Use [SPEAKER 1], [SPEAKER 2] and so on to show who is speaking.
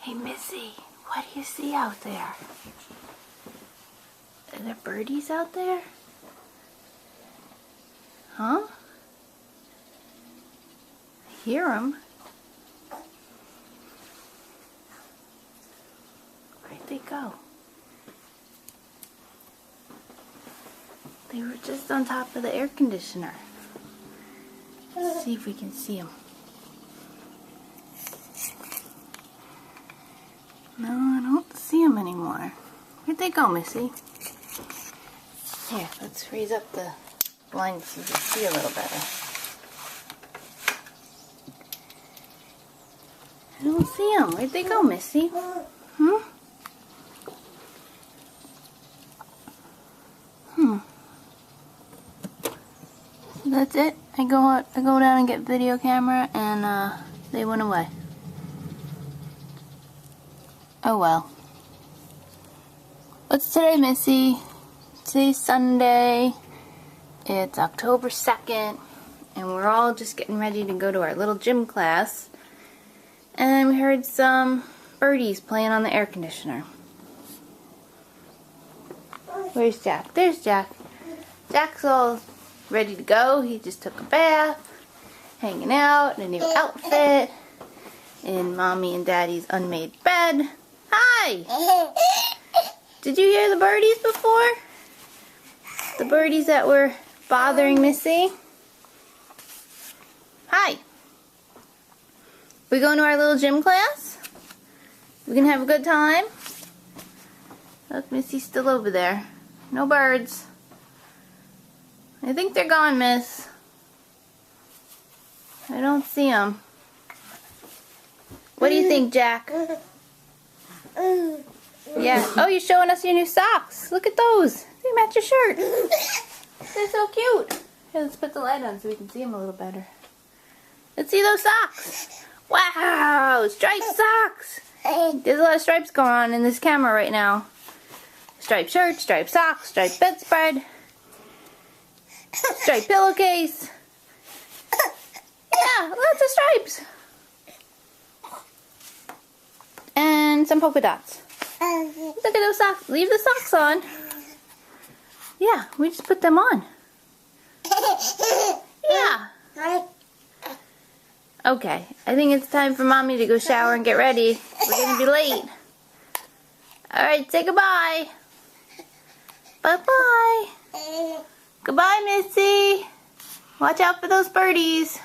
[SPEAKER 1] Hey, Missy, what do you see out there? Are there birdies out there? Huh? I hear them. Where'd they go? They were just on top of the air conditioner. Let's see if we can see them. No, I don't see them anymore. Where'd they go, Missy? Here, let's raise up the blind so you can see a little better. I don't see them. Where'd they go, Missy? Hmm? So that's it. I go down and get video camera, and they went away. Oh well. What's today, Missy? Today's Sunday. It's October 2nd, and we're all just getting ready to go to our little gym class. And we heard some birdies playing on the air conditioner. Where's Jack? There's Jack. Jack's all ready to go. He just took a bath, hanging out in a new outfit, in Mommy and Daddy's unmade bed. Hi! Did you hear the birdies before? The birdies that were bothering Missy? Hi! We going to our little gym class? We gonna have a good time? Look, Missy's still over there. No birds. I think they're gone, Miss. I don't see them. What do you think, Jack? Yeah. Oh, you're showing us your new socks. Look at those. They match your shirt. They're so cute. Here, let's put the light on so we can see them a little better. Let's see those socks. Wow, striped socks. There's a lot of stripes going on in this camera right now. Striped shirt, striped socks, striped bedspread, striped pillowcase. Yeah, lots of stripes. And some polka dots. Look at those socks. Leave the socks on. Yeah, we just put them on. Yeah. Okay, I think it's time for Mommy to go shower and get ready. We're going to be late. Alright, say goodbye. Bye-bye. Goodbye, Missy. Watch out for those birdies.